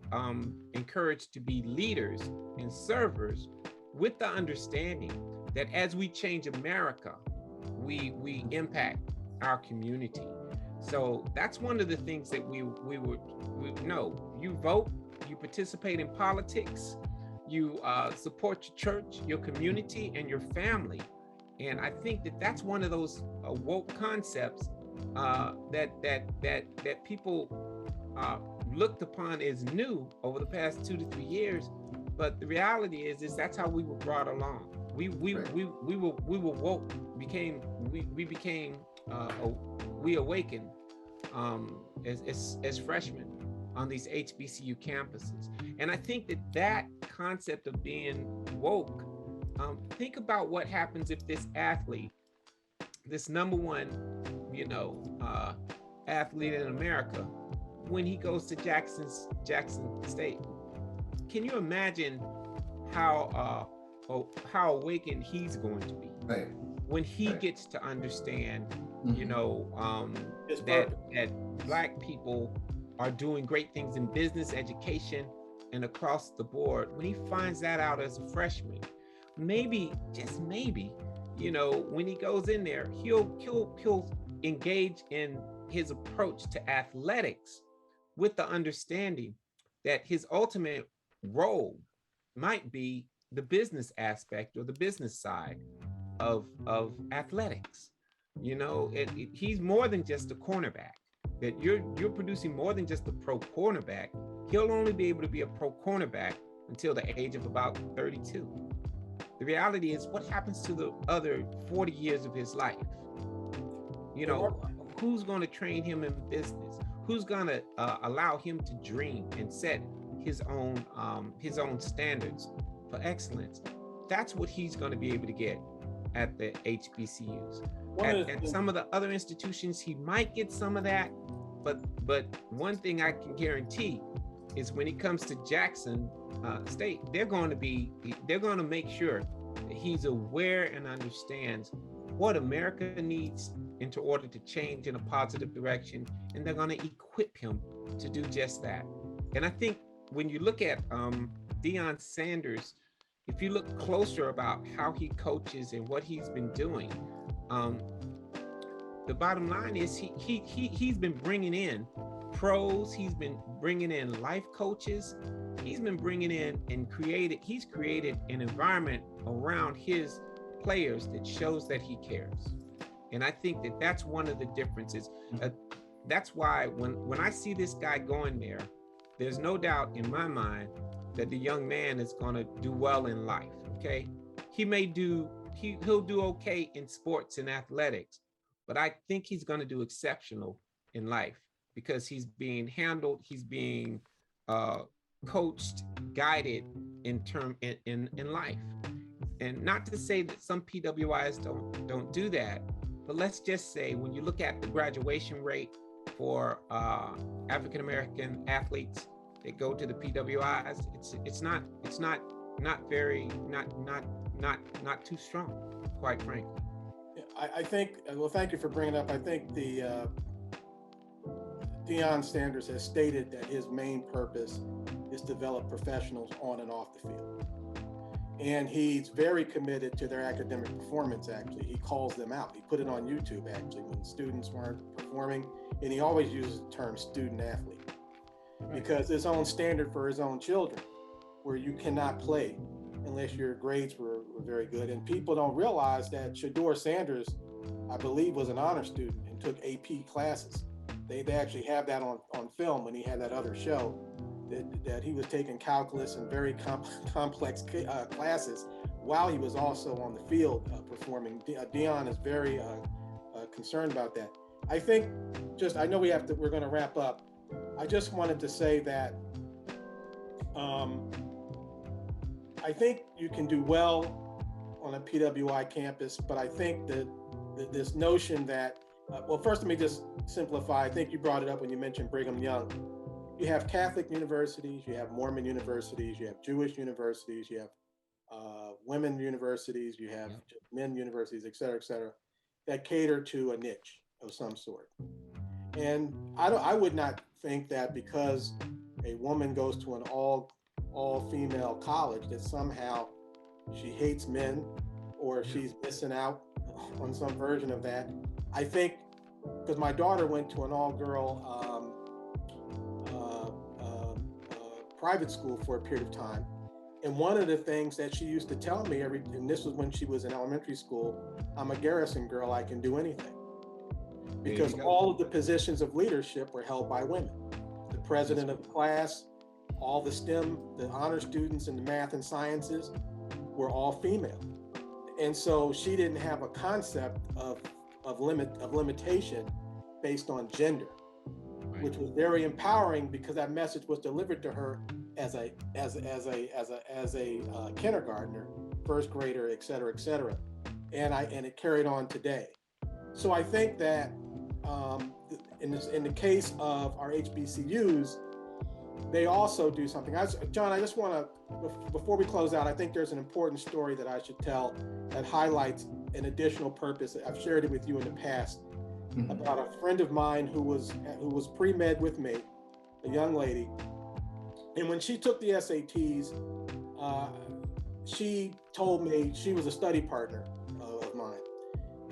encouraged to be leaders and servers, with the understanding that as we change America, we impact our community. So that's one of the things that we know. You vote, you participate in politics, you support your church, your community, and your family. And I think that that's one of those woke concepts that people looked upon as new over the past 2 to 3 years. But the reality is that's how we were brought along. We were woke, we awakened as freshmen on these HBCU campuses. And I think that concept of being woke, think about what happens if this athlete, this number one, athlete in America, when he goes to Jackson State. Can you imagine how awakened he's going to be when he gets to understand, that Black people are doing great things in business, education, and across the board? When he finds that out as a freshman, maybe, just maybe, when he goes in there, he'll engage in his approach to athletics with the understanding that his ultimate role might be the business aspect or the business side of athletics. He's more than just a cornerback. That you're producing more than just a pro cornerback. He'll only be able to be a pro cornerback until the age of about 32. The reality is, what happens to the other 40 years of his life? Who's going to train him in business? Who's going to allow him to dream and set his own standards for excellence? That's what he's going to be able to get at the HBCUs. At some of the other institutions, he might get some of that, but one thing I can guarantee is when it comes to Jackson State, they're going to make sure that he's aware and understands what America needs in order to change in a positive direction, and they're going to equip him to do just that. And I think when you look at Deion Sanders, if you look closer about how he coaches and what he's been doing, the bottom line is he's been bringing in pros, he's been bringing in life coaches, he's been bringing in and he's created an environment around his players that shows that he cares. And I think that that's one of the differences. That's why when I see this guy going there, there's no doubt in my mind that the young man is going to do well in life. Okay, he'll do okay in sports and athletics, but I think he's going to do exceptional in life because he's being handled, he's being coached, guided in life. And not to say that some PWIs don't do that, but let's just say when you look at the graduation rate for African American athletes that go to the PWIs, it's not too strong, quite frankly. I think, well, thank you for bringing it up. I think Deion Sanders has stated that his main purpose is to develop professionals on and off the field. And he's very committed to their academic performance, actually. He calls them out. He put it on YouTube, actually, when students weren't performing. And he always uses the term student athlete because his own standard for his own children, where you cannot play unless your grades were very good. And people don't realize that Shedeur Sanders, I believe, was an honor student and took AP classes. They actually have that on film when he had that other show, that he was taking calculus and very complex classes while he was also on the field performing. Deion is very concerned about that. I think I know we're going to wrap up. I just wanted to say that I think you can do well on a PWI campus, but I think that this notion that, well, first let me just simplify. I think you brought it up when you mentioned Brigham Young. You have Catholic universities, you have Mormon universities, you have Jewish universities, you have women universities, you have men universities, et cetera, that cater to a niche of some sort. And I would not think that because a woman goes to an all-female college that somehow she hates men or she's missing out on some version of that. I think because my daughter went to an all-girl private school for a period of time. And one of the things that she used to tell me and this was when she was in elementary school, I'm a Garrison girl, I can do anything. Because all of the positions of leadership were held by women. The president of the class, all the STEM, the honor students in the math and sciences were all female. And so she didn't have a concept of limitation based on gender, which was very empowering because that message was delivered to her as a kindergartner, first grader, et cetera, and it carried on today. So I think that in the case of our HBCUs, they also do something. John, I just want to, before we close out, I think there's an important story that I should tell that highlights an additional purpose. I've shared it with you in the past about a friend of mine who was pre-med with me, a young lady. And when she took the SATs, she told me she was a study partner of mine.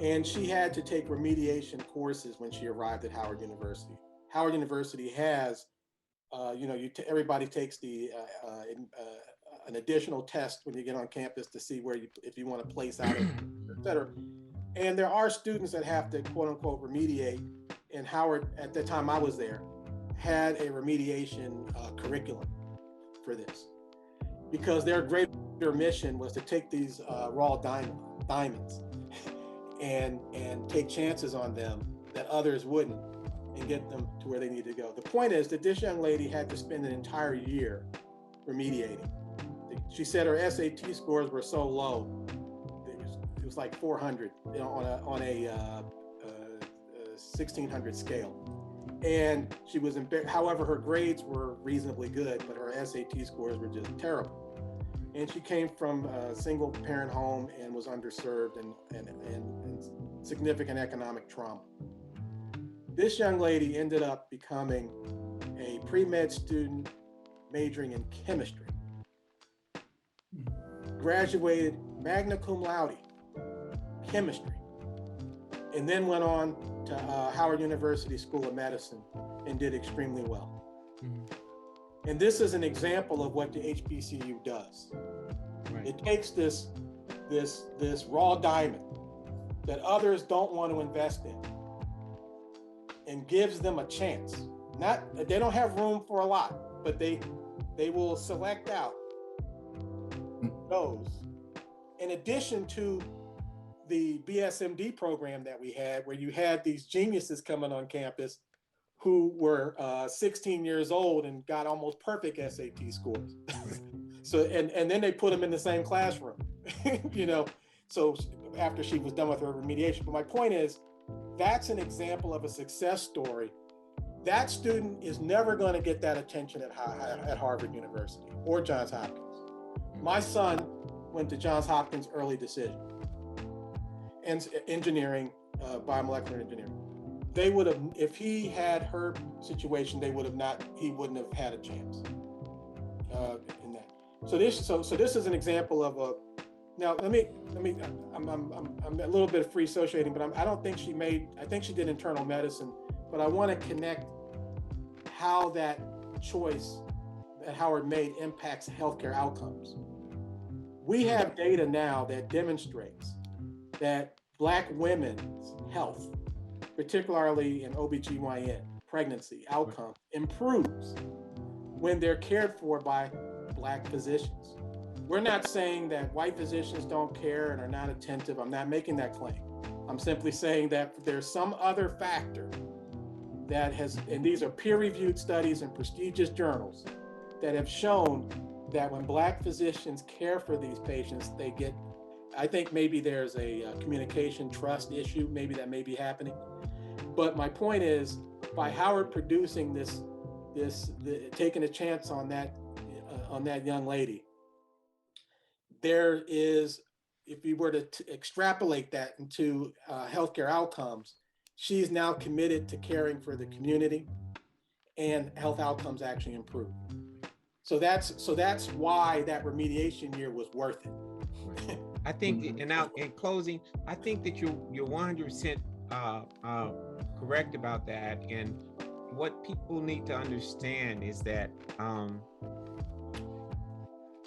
And she had to take remediation courses when she arrived at Howard University. Howard University has, everybody takes an additional test when you get on campus to see if you want to place out, et cetera. And there are students that have to, quote unquote, remediate. And Howard, at the time I was there, had a remediation curriculum for this because their greater mission was to take these raw diamonds and take chances on them that others wouldn't and get them to where they need to go. The point is that this young lady had to spend an entire year remediating. She said her SAT scores were so low, it was like 400 on a 1600 scale. And she was however, her grades were reasonably good, but her SAT scores were just terrible. And she came from a single parent home and was underserved and significant economic trauma. This young lady ended up becoming a pre-med student majoring in chemistry. Graduated magna cum laude, chemistry, and then went on to Howard University School of Medicine and did extremely well. And this is an example of what the HBCU does. Right. It takes this raw diamond that others don't want to invest in and gives them a chance. They don't have room for a lot, but they will select out those. In addition to the BSMD program that we had, where you had these geniuses coming on campus who were 16 years old and got almost perfect SAT scores. So, and then they put them in the same classroom, so after she was done with her remediation. But my point is, that's an example of a success story. That student is never going to get that attention at Harvard University or Johns Hopkins. My son went to Johns Hopkins early decision and engineering, biomolecular engineering. They would have, if he had her situation, he wouldn't have had a chance in that. So this is an example of a. Now I'm a little bit free associating, but I don't think I think she did internal medicine, but I want to connect how that choice that Howard made impacts healthcare outcomes. We have data now that demonstrates that Black women's health, particularly in OBGYN, pregnancy outcome, improves when they're cared for by Black physicians. We're not saying that white physicians don't care and are not attentive. I'm not making that claim. I'm simply saying that there's some other factor that has, and these are peer-reviewed studies in prestigious journals that have shown that when Black physicians care for these patients, they get, I think maybe there's a communication trust issue, maybe that may be happening. But my point is, by Howard producing taking a chance on that young lady, there is, if you were to extrapolate that into healthcare outcomes, she's now committed to caring for the community, and health outcomes actually improve. So that's why that remediation year was worth it. I think, and now in closing, I think that you're 100% correct about that. And what people need to understand is that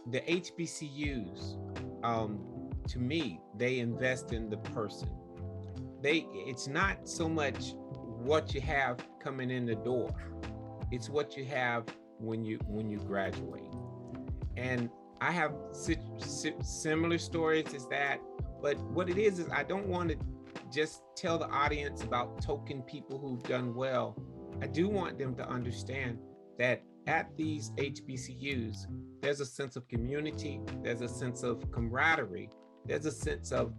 the HBCUs, to me, they invest in the person. It's not so much what you have coming in the door; it's what you have when you graduate. And I have similar stories as that, but what it is I don't want to just tell the audience about token people who've done well. I do want them to understand that at these HBCUs, there's a sense of community, there's a sense of camaraderie, there's a sense of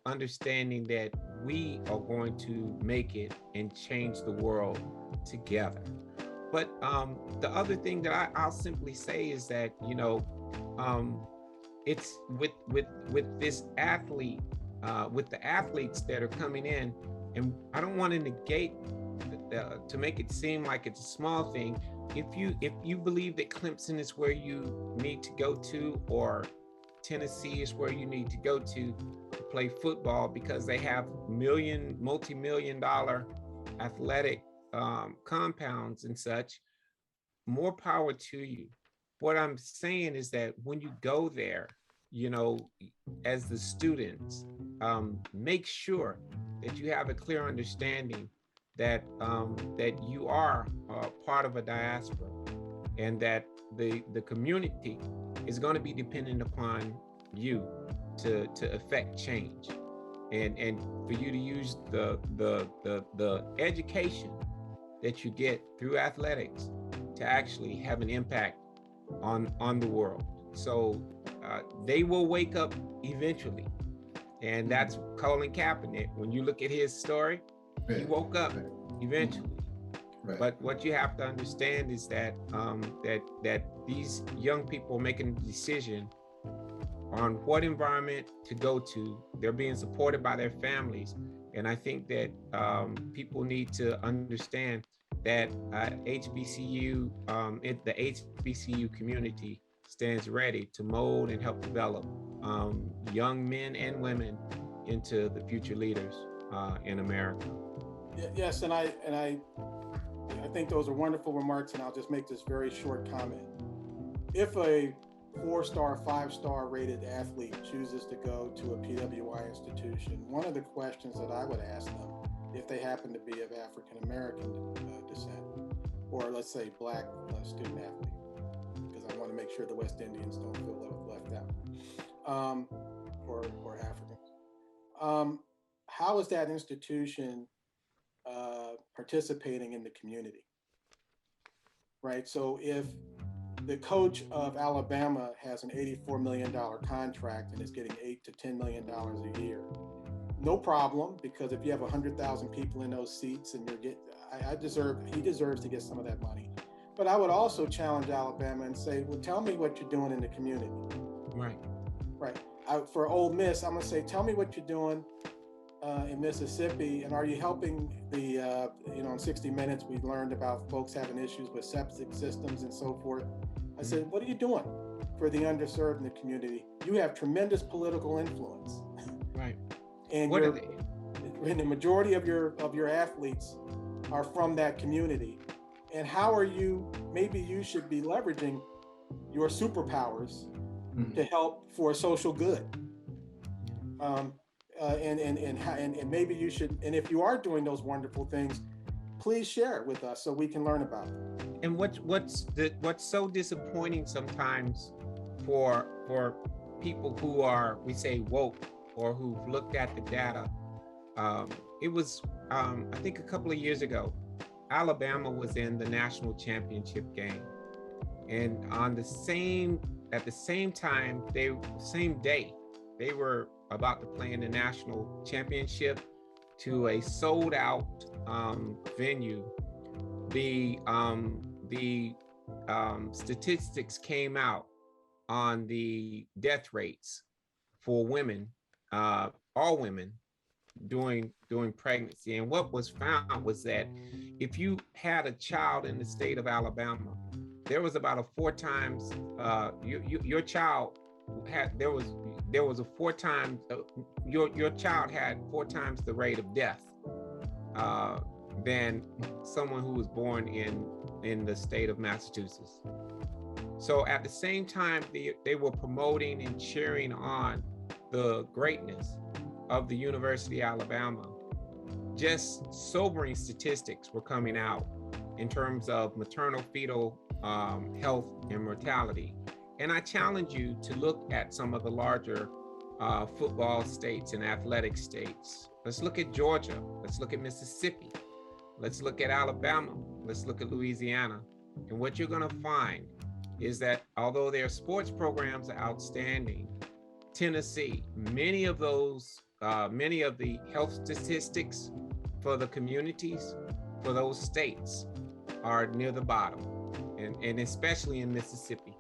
understanding that we are going to make it and change the world together. But the other thing that I'll simply say is that, it's with this athlete, with the athletes that are coming in, and I don't want to negate to make it seem like it's a small thing. If you believe that Clemson is where you need to go to, or Tennessee is where you need to go to play football because they have multi-million-dollar athletic compounds and such, more power to you. What I'm saying is that when you go there, as the students, make sure that you have a clear understanding that you are part of a diaspora, and that the community is going to be dependent upon you to affect change, and for you to use the education that you get through athletics to actually have an impact on the world. So they will wake up eventually, and that's Colin Kaepernick. When you look at his story, he woke up eventually, Right. But what you have to understand is that that these young people are making a decision on what environment to go to. They're being supported by their families. And I think that people need to understand that HBCU, the HBCU community stands ready to mold and help develop young men and women into the future leaders in America. Yes, and I think those are wonderful remarks, and I'll just make this very short comment. If a 4-star, 5-star rated athlete chooses to go to a PWI institution, one of the questions that I would ask them, if they happen to be of African American descent, or let's say Black student athlete, because I want to make sure the West Indians don't feel left out, or Africans. How is that institution participating in the community? Right. So if the coach of Alabama has an $84 million contract and is getting $8 to $10 million a year, no problem, because if you have 100,000 people in those seats and he deserves to get some of that money. But I would also challenge Alabama and say, well, tell me what you're doing in the community. Right. Right. For Ole Miss, I'm going to say, tell me what you're doing in Mississippi, and are you helping the, in 60 Minutes, we learned about folks having issues with septic systems and so forth. I said, what are you doing for the underserved in the community? You have tremendous political influence. Right. And the majority of your athletes are from that community. And how are you, maybe you should be leveraging your superpowers to help for a social good. And maybe you should, and if you are doing those wonderful things, please share it with us so we can learn about it. And what's so disappointing sometimes for people who are, we say, woke, or who've looked at the data, it was I think a couple of years ago, Alabama was in the national championship game, and at the same day they were about to play in the national championship to a sold out venue. The statistics came out on the death rates for women, all women during pregnancy. And what was found was that if you had a child in the state of Alabama, there was about a 4 times your child had there was a 4 times your child had 4 times the rate of death than someone who was born in the state of Massachusetts. So at the same time, they were promoting and cheering on the greatness of the University of Alabama, just sobering statistics were coming out in terms of maternal fetal health and mortality. And I challenge you to look at some of the larger football states and athletic states. Let's look at Georgia. Let's look at Mississippi. Let's look at Alabama. Let's look at Louisiana. And what you're going to find is that although their sports programs are outstanding, Tennessee, many of the health statistics for the communities, for those states, are near the bottom, and especially in Mississippi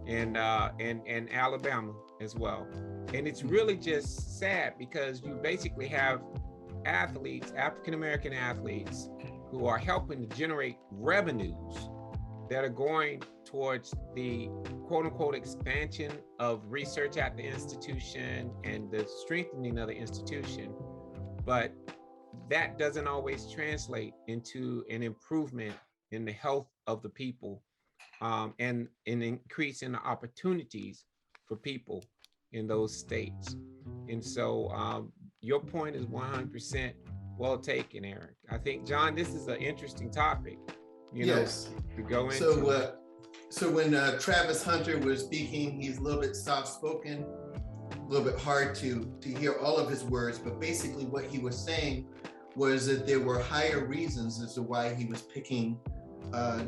and Alabama as well. And it's really just sad because you basically have athletes, African-American athletes, who are helping to generate revenues that are going towards the quote-unquote expansion of research at the institution and the strengthening of the institution. But that doesn't always translate into an improvement in the health of the people and an increase in the opportunities for people in those states. And so your point is 100% well taken, Eric. I think, John, this is an interesting topic, yes. To go into. So when Travis Hunter was speaking, he's a little bit soft-spoken, a little bit hard to hear all of his words, but basically what he was saying was that there were higher reasons as to why he was picking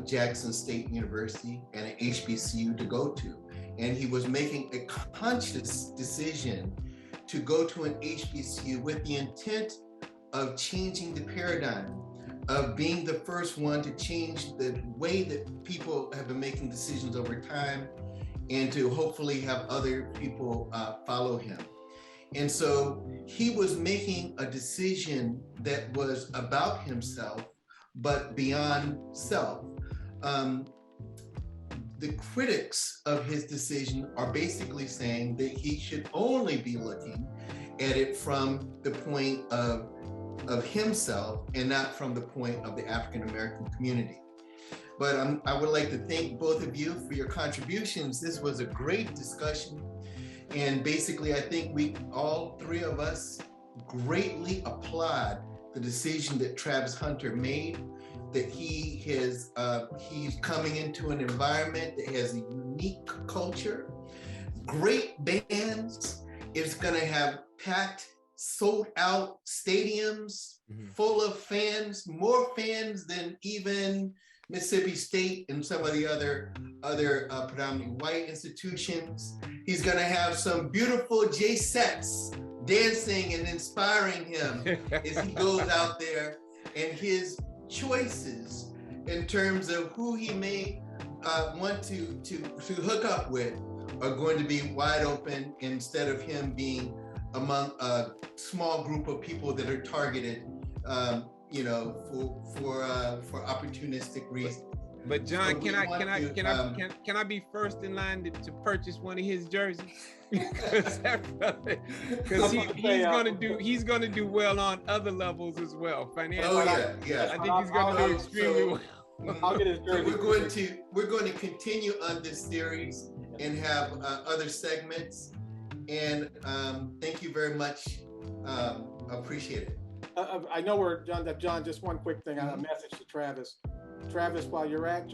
Jackson State University and an HBCU to go to. And he was making a conscious decision to go to an HBCU with the intent of changing the paradigm, of being the first one to change the way that people have been making decisions over time, and to hopefully have other people follow him. And so he was making a decision that was about himself, but beyond self. The critics of his decision are basically saying that he should only be looking at it from the point of himself and not from the point of the African American community. But I would like to thank both of you for your contributions. This was a great discussion. And basically, I think we, all three of us, greatly applaud the decision that Travis Hunter made, that he's coming into an environment that has a unique culture, great bands. It's gonna have packed, sold out stadiums, full of fans, more fans than even Mississippi State and some of the other predominantly white institutions. He's gonna have some beautiful J-sets dancing and inspiring him as he goes out there, and his choices in terms of who he may want to hook up with are going to be wide open, instead of him being among a small group of people that are targeted, for opportunistic reasons. But John, so can I be first in line to purchase one of his jerseys? Because he's gonna do well on other levels as well. Financially, I think he's gonna do extremely well. I'll get his jersey. We're going to continue on this series and have other segments. And thank you very much. Appreciate it. I know we're done. John, just one quick thing. A message to Travis. Travis, while you're at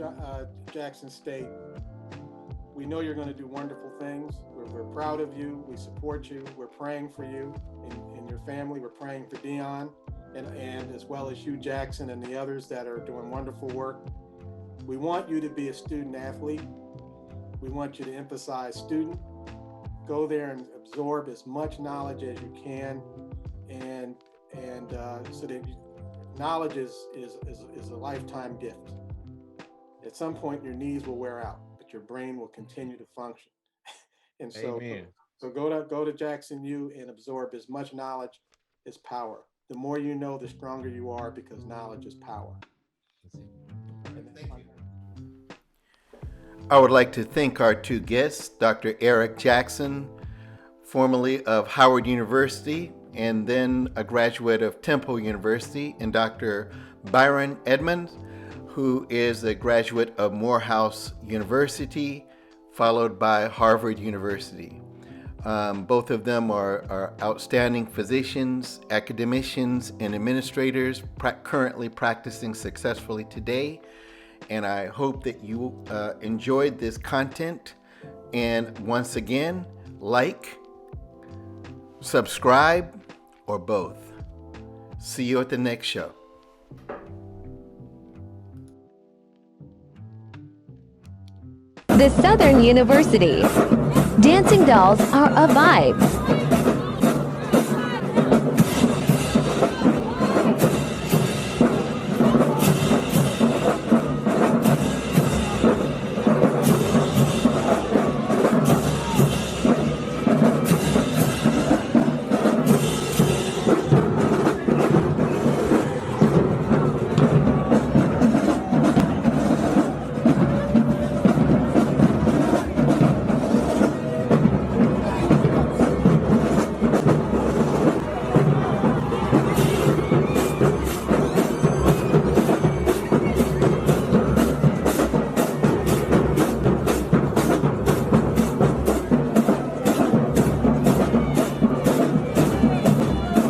Jackson State, we know you're going to do wonderful things. We're proud of you. We support you. We're praying for you and your family. We're praying for Dion and as well as Hugh Jackson and the others that are doing wonderful work. We want you to be a student athlete. We want you to emphasize student. Go there and absorb as much knowledge as you can, and so that knowledge is a lifetime gift. At some point, your knees will wear out, but your brain will continue to function. And so, Amen. So go to Jackson U and absorb as much knowledge as power. The more you know, the stronger you are, because knowledge is power. Thank you. I would like to thank our two guests, Dr. Eric Jackson, formerly of Howard University, and then a graduate of Temple University, and Dr. Byron Edmonds, who is a graduate of Morehouse University, followed by Harvard University. Both of them are outstanding physicians, academicians, and administrators currently practicing successfully today. And I hope that you enjoyed this content. And once again, like, subscribe, or both. See you at the next show. The Southern University. Dancing dolls are a vibe.